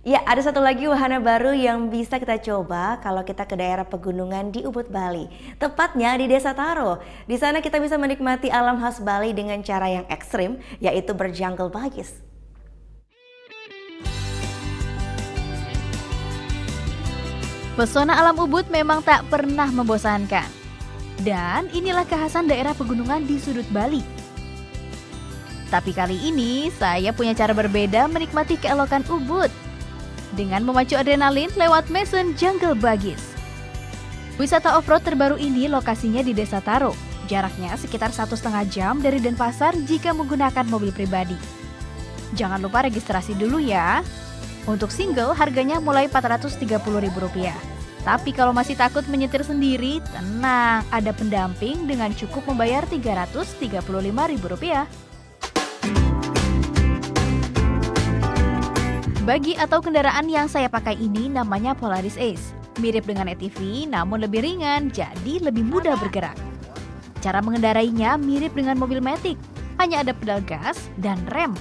Ya, ada satu lagi wahana baru yang bisa kita coba kalau kita ke daerah pegunungan di Ubud, Bali. Tepatnya di Desa Taro. Di sana kita bisa menikmati alam khas Bali dengan cara yang ekstrim, yaitu berjungle bagis. Pesona alam Ubud memang tak pernah membosankan. Dan inilah kekhasan daerah pegunungan di sudut Bali. Tapi kali ini saya punya cara berbeda menikmati keelokan Ubud dengan memacu adrenalin lewat Mason Jungle Bagis. Wisata off-road terbaru ini lokasinya di Desa Taro. Jaraknya sekitar 1,5 jam dari Denpasar jika menggunakan mobil pribadi. Jangan lupa registrasi dulu ya. Untuk single harganya mulai Rp430.000. Tapi kalau masih takut menyetir sendiri, tenang, ada pendamping dengan cukup membayar Rp335.000. Bagi atau kendaraan yang saya pakai ini namanya Polaris Ace. Mirip dengan ATV namun lebih ringan, jadi lebih mudah bergerak. Cara mengendarainya mirip dengan mobil Matic, hanya ada pedal gas dan rem.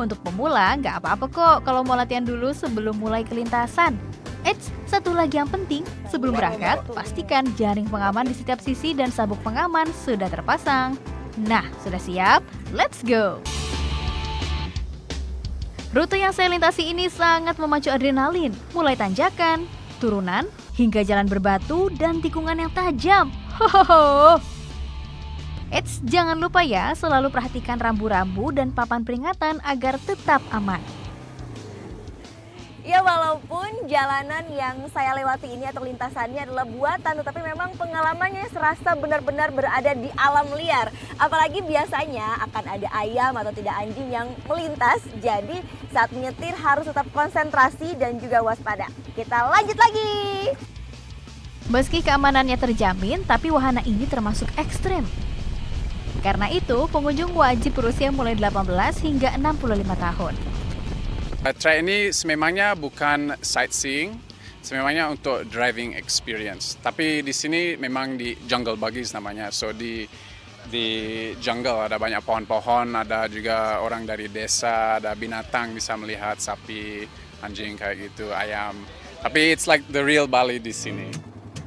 Untuk pemula nggak apa-apa kok kalau mau latihan dulu sebelum mulai ke lintasan. Eits, satu lagi yang penting, sebelum berangkat pastikan jaring pengaman di setiap sisi dan sabuk pengaman sudah terpasang. Nah, sudah siap? Let's go! Rute yang saya lintasi ini sangat memacu adrenalin, mulai tanjakan, turunan, hingga jalan berbatu dan tikungan yang tajam. Hohoho! Eits, jangan lupa ya, selalu perhatikan rambu-rambu dan papan peringatan agar tetap aman. Ya, walaupun jalanan yang saya lewati ini atau lintasannya adalah buatan, tetapi memang pengalamannya serasa benar-benar berada di alam liar. Apalagi biasanya akan ada ayam atau tidak anjing yang melintas, jadi saat menyetir harus tetap konsentrasi dan juga waspada. Kita lanjut lagi! Meski keamanannya terjamin, tapi wahana ini termasuk ekstrem. Karena itu, pengunjung wajib berusia mulai 18 hingga 65 tahun. Track ini sememangnya bukan sightseeing, sememangnya untuk driving experience. Tapi di sini memang di jungle bagis namanya. So di jungle ada banyak pohon-pohon, ada juga orang dari desa, ada binatang bisa melihat sapi, anjing kayak gitu, ayam. Tapi it's like the real Bali di sini.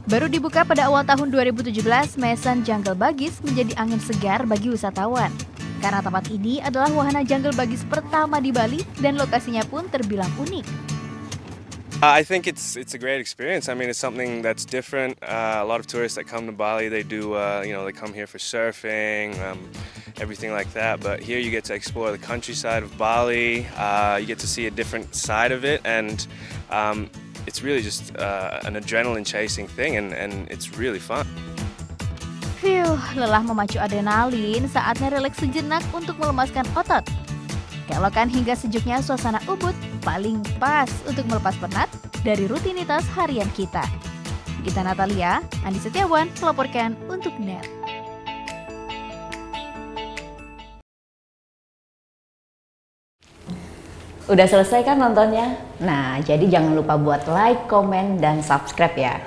Baru dibuka pada awal tahun 2017, Mason Jungle Bagis menjadi angin segar bagi wisatawan. Karena tempat ini adalah wahana jungle bagis pertama di Bali dan lokasinya pun terbilang unik. I think it's a great experience. I mean, it's something that's different. A lot of tourists that come to Bali, they do, they come here for surfing, everything like that. But here you get to explore the countryside of Bali. You get to see a different side of it, and it's really just an adrenaline chasing thing, and it's really fun. Phew, lelah memacu adrenalin, saatnya rileks sejenak untuk melemaskan otot. Keelokan hingga sejuknya suasana Ubud paling pas untuk melepas penat dari rutinitas harian kita. Gita Natalia, Andi Setiawan melaporkan untuk NET. Udah selesai kan nontonnya? Nah, jadi jangan lupa buat like, komen, dan subscribe ya.